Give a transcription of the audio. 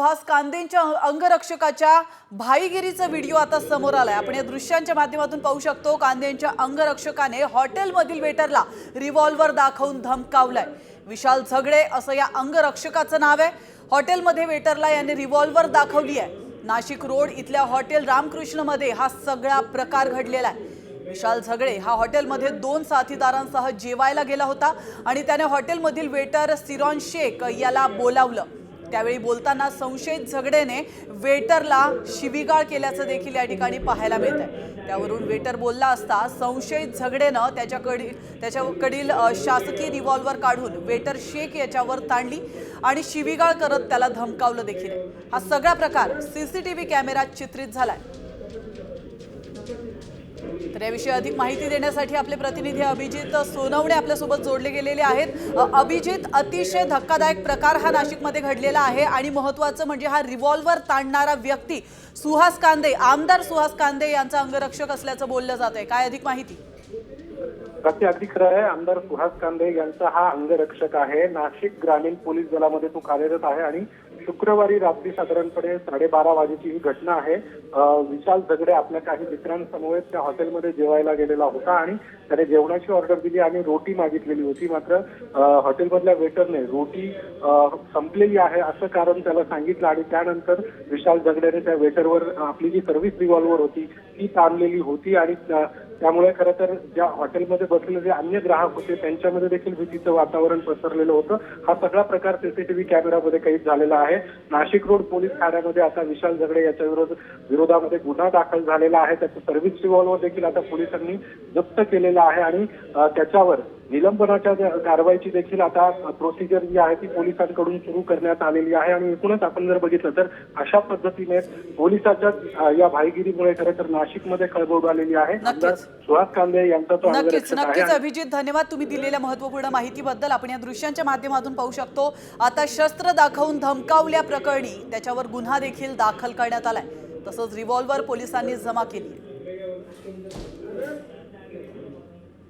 Suhas कांदेंच्या अंगरक्षकाच्या भाईगिरीचा video आता समोर आलाय। आपण या दृश्यांच्या माध्यमातून पाहू शकतो कांदेंच्या अंगरक्षकाने हॉटेलमधील वेटरला रिव्हॉल्वर दाखवून धमकावलाय। विशाल झगडे असं या अंगरक्षकाचं नाव आहे। हॉटेलमध्ये वेटरला याने रिव्हॉल्वर दाखवली आहे। नाशिक रोड इथल्या हॉटेल रामकृष्ण मध्ये हा सगळा प्रकार घडलेला आहे। विशाल झगडे हा हॉटेलमध्ये 2 साथीदारांसह जेवायला गेला होता आणि त्याने हॉटेलमधील वेटर सिरॉन शेख याला बोलावलं। त्यावेळी बोलताना संशयित झगडेने वेटरला शिवीगाळ केल्याचं देखील या ठिकाणी पाहायला मिळतंय। त्यावरून वेटर बोलला असता संशयित झगडेनं त्याच्याकडील शासकीय रिव्हॉल्वर काढून वेटर शेख याच्यावर ताणली आणि शिवीगाळ करत त्याला धमकावलं देखील। हा सगळा प्रकार सीसीटीव्ही कॅमेऱ्यात चित्रित झालाय। तर याविषयी अधिक माहिती देण्यासाठी आपले प्रतिनिधी अभिजित सोनवणे आपल्यासोबत जोडले गेलेले आहेत। अभिजित, अतिशय धक्कादायक प्रकार हा नाशिकमध्ये घडलेला आहे आणि महत्त्वाचं म्हणजे हा रिव्हॉल्वर ताणणारा व्यक्ती सुहास कांदे, आमदार सुहास कांदे यांचा अंगरक्षक असल्याचं बोललं जात आहे। काय अधिक माहिती? अगदी खरं आहे। आमदार सुहास कांदे यांचा हा अंगरक्षक आहे। नाशिक ग्रामीण पोलीस दलामध्ये तो कार्यरत आहे आणि शुक्रवारी रात्री साधारणपणे 12:30 वाजेची ही घटना आहे। विशाल झगडे आपल्या काही मित्रांसमवेत त्या हॉटेलमध्ये जेवायला गेलेला होता आणि त्याने जेवणाची ऑर्डर दिली आणि रोटी मागितलेली होती। मात्र हॉटेलमधल्या वेटरने रोटी संपलेली आहे असं कारण त्याला सांगितलं आणि त्यानंतर विशाल झगडेने त्या वेटरवर आपली जी सर्व्हिस रिव्हॉल्वर होती ती ताणलेली होती आणि त्यामुळे खरं तर ज्या हॉटेलमध्ये बसलेले जे अन्य ग्राहक होते त्यांच्यामध्ये देखील भीतीचं वातावरण पसरलेलं होतं। हा सगळा प्रकार सीसीटीव्ही कॅमेरामध्ये कैद झालेला आहे। नाशिक रोड पोलीस ठाण्यामध्ये आता विशाल झगडे याच्या विरोधामध्ये गुन्हा दाखल झालेला आहे। त्याचं सर्व्हिस रिव्हॉल्वर देखील आता पोलिसांनी जप्त केलेला आहे आणि त्याच्यावर निलंबनाच्या कारवाईची देखील आता प्रोसिजर जी आहे ती पोलिसांकडून सुरू करण्यात आलेली आहे। आणि एकूणच आपण जर बघितलं तर अशा पद्धतीने पोलिसांच्या या भाईगिरीमुळे खरं तर नाशिकमध्ये खळबळ उडालेली आहे। सुहास कांदे यांचा तो अंगरक्षक आहे। नक्कीच अभिजित, धन्यवाद तुम्ही दिलेल्या महत्त्वपूर्ण माहितीबद्दल। आपण या दृश्यांच्या माध्यमातून पाहू शकतो आता शस्त्र दाखवून धमकावल्या प्रकरणी त्याच्यावर गुन्हा देखील दाखल करण्यात आलाय। तसंच रिव्हॉल्वर पोलिसांनी जमा केली।